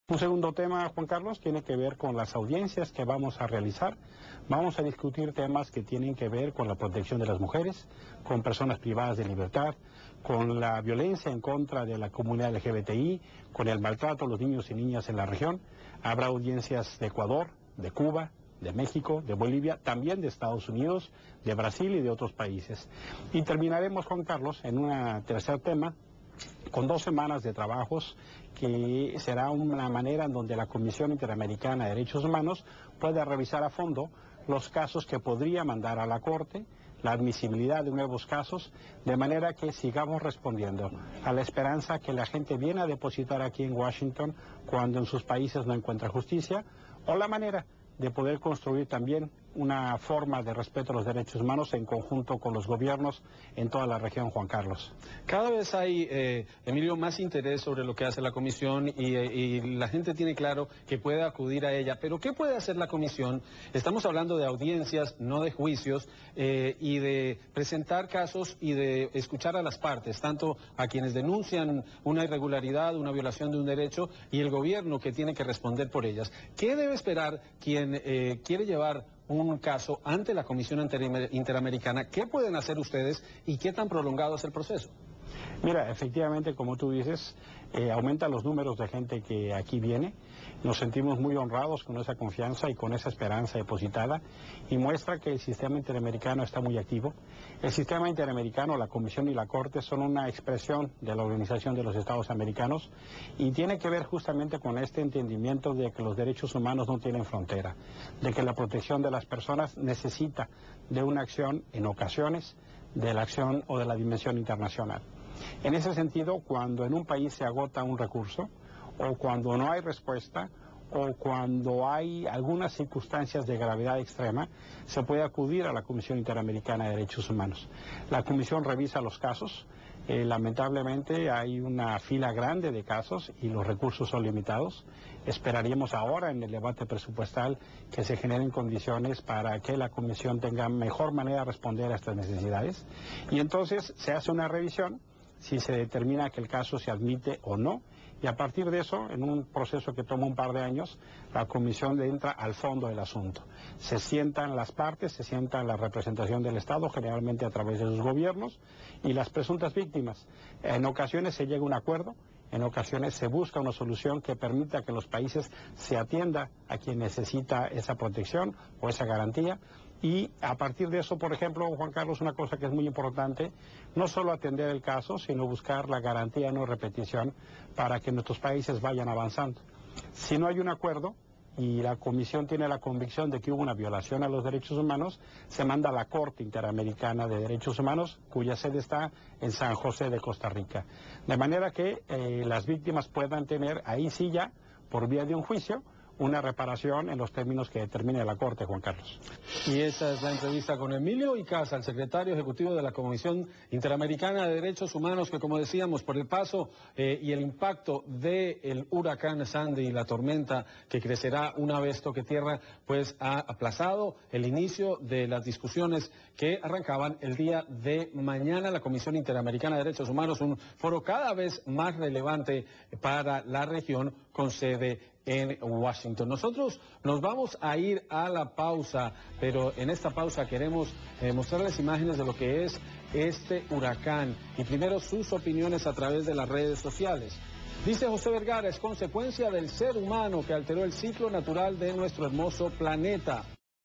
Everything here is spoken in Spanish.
Un segundo tema, Juan Carlos, tiene que ver con las audiencias que vamos a realizar. Vamos a discutir temas que tienen que ver con la protección de las mujeres, con personas privadas de libertad, con la violencia en contra de la comunidad LGBTI, con el maltrato a los niños y niñas en la región. Habrá audiencias de Ecuador, de Cuba, de México, de Bolivia, también de Estados Unidos, de Brasil y de otros países. Y terminaremos, Juan Carlos, en un tercer tema, con 2 semanas de trabajos, que será una manera en donde la Comisión Interamericana de Derechos Humanos pueda revisar a fondo los casos que podría mandar a la Corte, la admisibilidad de nuevos casos, de manera que sigamos respondiendo a la esperanza que la gente viene a depositar aquí en Washington cuando en sus países no encuentra justicia, o la manera de poder construir también una forma de respeto a los derechos humanos en conjunto con los gobiernos en toda la región, Juan Carlos. Cada vez hay, Emilio, más interés sobre lo que hace la comisión y la gente tiene claro que puede acudir a ella. Pero ¿qué puede hacer la comisión? Estamos hablando de audiencias, no de juicios, y de presentar casos y de escuchar a las partes, tanto a quienes denuncian una irregularidad, una violación de un derecho, y el gobierno que tiene que responder por ellas. ¿Qué debe esperar quien quiere llevar un caso ante la Comisión Interamericana? ¿Qué pueden hacer ustedes y qué tan prolongado es el proceso? Mira, efectivamente, como tú dices, aumentan los números de gente que aquí viene. Nos sentimos muy honrados con esa confianza y con esa esperanza depositada, y muestra que el sistema interamericano está muy activo. El sistema interamericano, la Comisión y la Corte son una expresión de la Organización de los Estados Americanos, y tiene que ver justamente con este entendimiento de que los derechos humanos no tienen frontera, de que la protección de las personas necesita de una acción, en ocasiones, de la acción o de la dimensión internacional. En ese sentido, cuando en un país se agota un recurso, o cuando no hay respuesta, o cuando hay algunas circunstancias de gravedad extrema, se puede acudir a la Comisión Interamericana de Derechos Humanos. La Comisión revisa los casos. Lamentablemente hay una fila grande de casos y los recursos son limitados. Esperaríamos ahora en el debate presupuestal que se generen condiciones para que la Comisión tenga mejor manera de responder a estas necesidades. Y entonces se hace una revisión, si se determina que el caso se admite o no, y a partir de eso, en un proceso que toma un par de años, la Comisión entra al fondo del asunto. Se sientan las partes, se sienta la representación del Estado, generalmente a través de sus gobiernos, y las presuntas víctimas. En ocasiones se llega a un acuerdo, en ocasiones se busca una solución que permita que los países se atienda a quien necesita esa protección o esa garantía. Y a partir de eso, por ejemplo, Juan Carlos, una cosa que es muy importante, no solo atender el caso, sino buscar la garantía de no repetición para que nuestros países vayan avanzando. Si no hay un acuerdo y la Comisión tiene la convicción de que hubo una violación a los derechos humanos, se manda a la Corte Interamericana de Derechos Humanos, cuya sede está en San José de Costa Rica. De manera que las víctimas puedan tener, ahí sí ya, por vía de un juicio, una reparación en los términos que determine la Corte, Juan Carlos. Y esa es la entrevista con Emilio Icaza, el secretario ejecutivo de la Comisión Interamericana de Derechos Humanos, que, como decíamos, por el paso y el impacto del huracán Sandy y la tormenta que crecerá una vez toque tierra, pues ha aplazado el inicio de las discusiones que arrancaban el día de mañana. La Comisión Interamericana de Derechos Humanos, un foro cada vez más relevante para la región, con sede en Washington. Nosotros nos vamos a ir a la pausa, pero en esta pausa queremos mostrarles imágenes de lo que es este huracán y primero sus opiniones a través de las redes sociales. Dice José Vergara, es consecuencia del ser humano que alteró el ciclo natural de nuestro hermoso planeta.